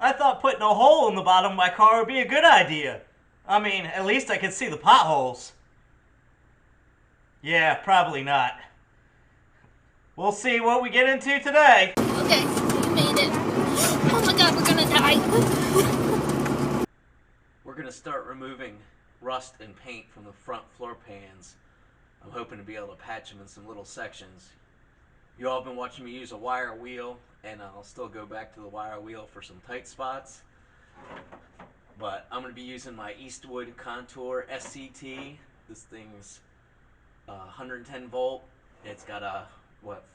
I thought putting a hole in the bottom of my car would be a good idea. I mean, at least I could see the potholes. Yeah, probably not. We'll see what we get into today. Okay, we made it. Oh my god, we're gonna die. We're gonna start removing rust and paint from the front floor pans. I'm hoping to be able to patch them in some little sections. You all have been watching me use a wire wheel, and I'll still go back to the wire wheel for some tight spots. But I'm going to be using my Eastwood Contour SCT. This thing's 110 volt. It's got a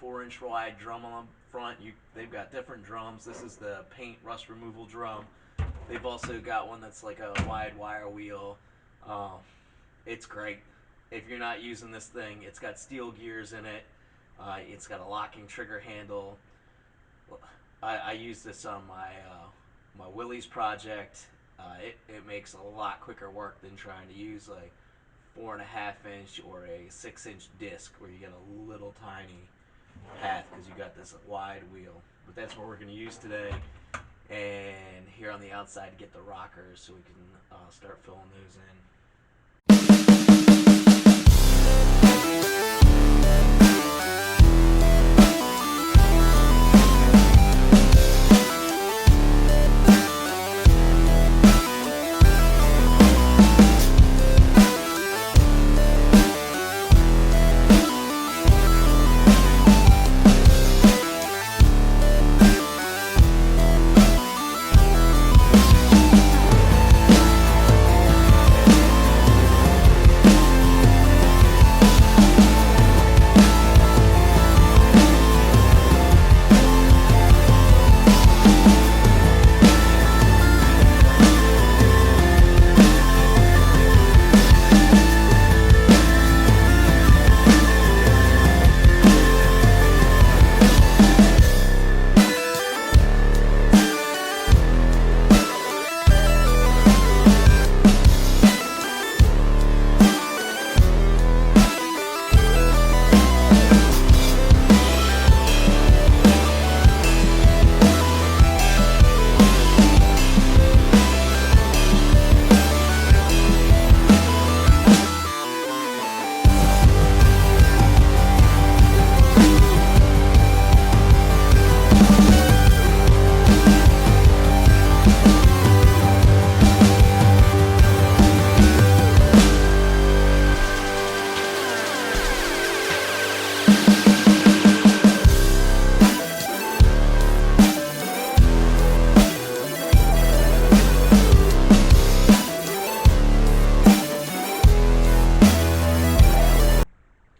4-inch wide drum on the front. They've got different drums. This is the paint rust removal drum. They've also got one that's like a wide wire wheel. It's great. If you're not using this thing, it's got steel gears in it. It's got a locking trigger handle. I use this on my Willys project. It makes a lot quicker work than trying to use like 4.5 inch or a 6-inch disc where you get a little tiny path because you got this wide wheel. But that's what we're going to use today. And here on the outside to get the rockers so we can start filling those in.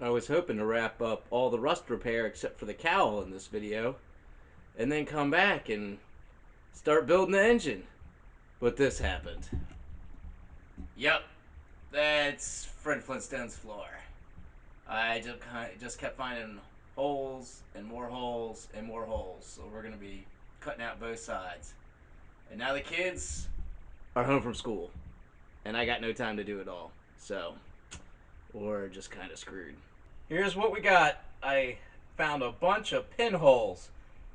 I was hoping to wrap up all the rust repair except for the cowl in this video and then come back and start building the engine. But this happened. Yep, that's Fred Flintstone's floor. I just kept finding holes and more holes and more holes. So we're going to be cutting out both sides. And now the kids are home from school. And I got no time to do it all. So we're just kind of screwed. Here's what we got. I found a bunch of pinholes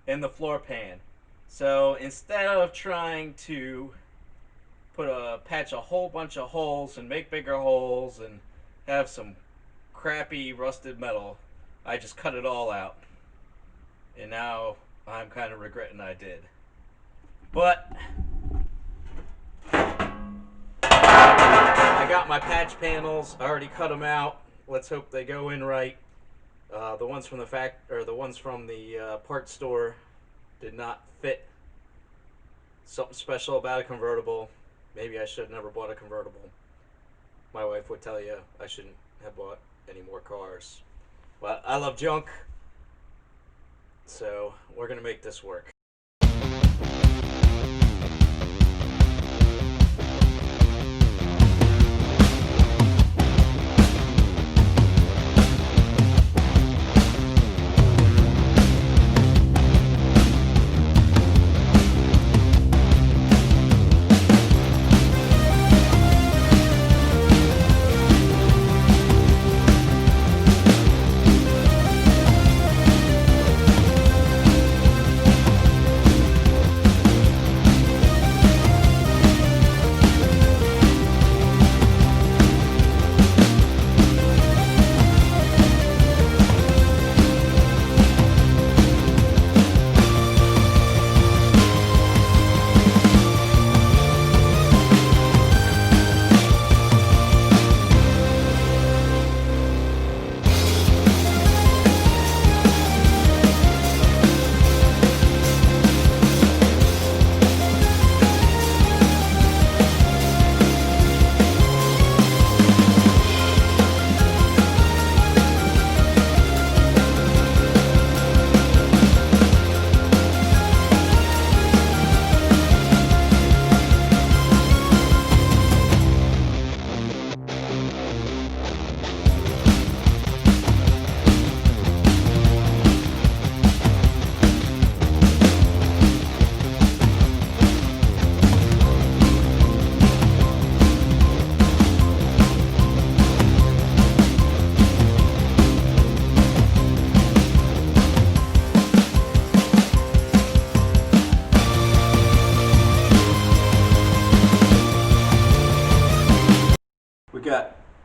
in the floor pan. So instead of trying to patch a whole bunch of holes and make bigger holes and have some crappy rusted metal, I just cut it all out. And now I'm kind of regretting I did. But I got my patch panels. I already cut them out. Let's hope they go in right. The ones from the parts store did not fit. Something special about a convertible. Maybe I should have never bought a convertible. My wife would tell you I shouldn't have bought any more cars. But I love junk, so we're gonna make this work.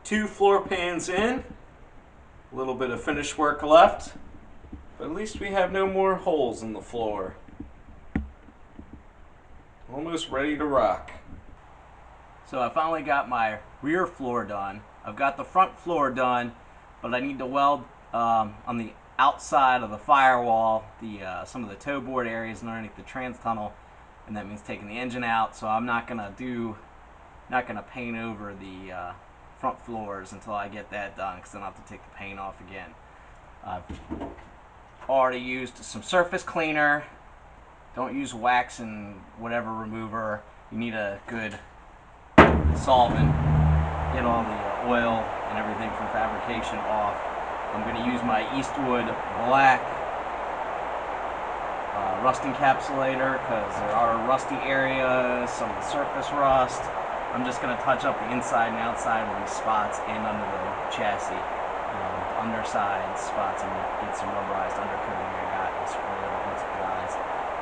2 floor pans in, a little bit of finish work left, but at least we have no more holes in the floor. Almost ready to rock. So I finally got my rear floor done. I've got the front floor done, but I need to weld on the outside of the firewall, some of the toe board areas underneath the trans tunnel, and that means taking the engine out. So I'm not gonna paint over the front floors until I get that done, because then I'll have to take the paint off again. I've already used some surface cleaner. Don't use wax and whatever remover. You need a good solvent. Get all the oil and everything from fabrication off. I'm going to use my Eastwood black rust encapsulator, because there are rusty areas, some of the surface rust. I'm just going to touch up the inside and outside of these spots and under the chassis. Underside spots, and get some rubberized undercoating I got and spray it once it dries.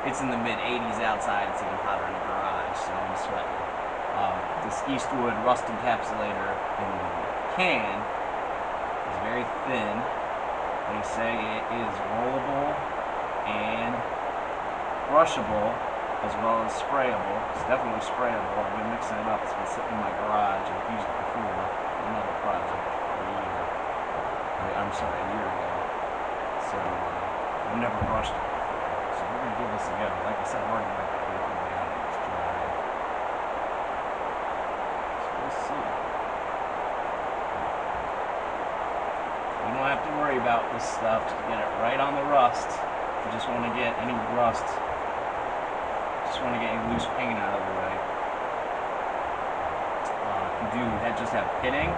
It's in the mid-80s outside. It's even hotter in the garage, so I'm sweating. This Eastwood rust encapsulator in the can is very thin. They say it is rollable and brushable as well as sprayable. It's definitely sprayable. I've been mixing it up. It's been sitting in my garage. I've used it before for another project a year ago. So I've never brushed it before. So we're going to give this a go. Like I said, I'm already like everything down and it's dry. So we'll see. We don't have to worry about this stuff. Just get it right on the rust. You just want to get any rust. Just want to get any loose paint out of the way. You do just have pitting.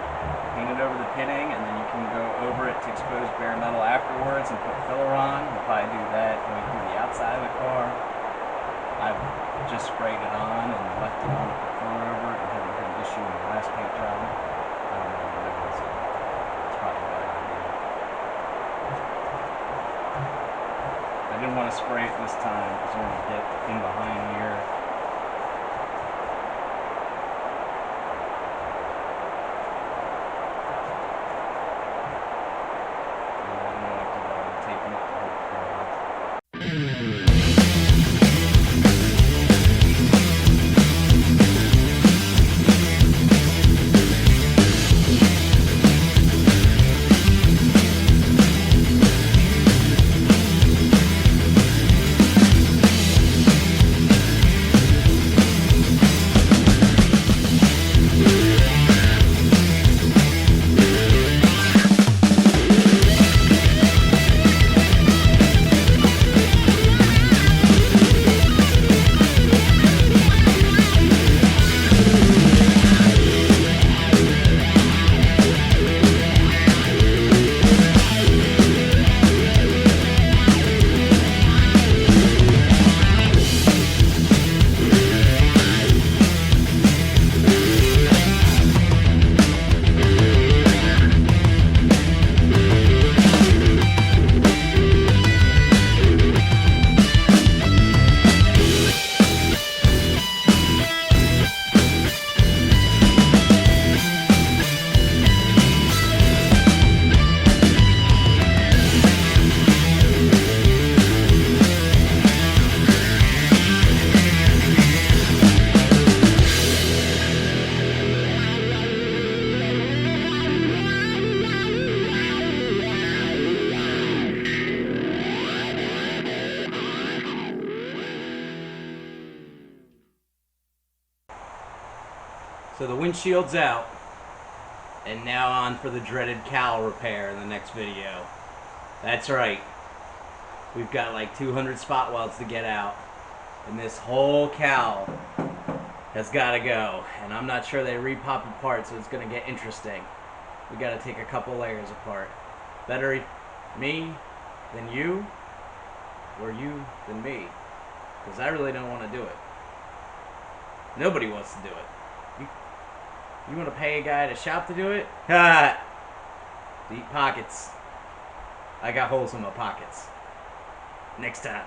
Paint it over the pitting, and then you can go over it to expose bare metal afterwards and put filler on. We'll probably do that when we do the outside of the car. I've just sprayed it on and left it on to put filler over it and haven't had an issue in the last paint job. I don't know what it is. It's probably a better idea. I didn't want to spray it this time because we're going to get in behind here. So the windshield's out, and now on for the dreaded cowl repair in the next video. That's right. We've got like 200 spot welds to get out, and this whole cowl has got to go. And I'm not sure they repop apart, so it's going to get interesting. We got to take a couple layers apart. Better me than you, or you than me, because I really don't want to do it. Nobody wants to do it. You want to pay a guy to shop to do it? Ha! Deep pockets. I got holes in my pockets. Next time.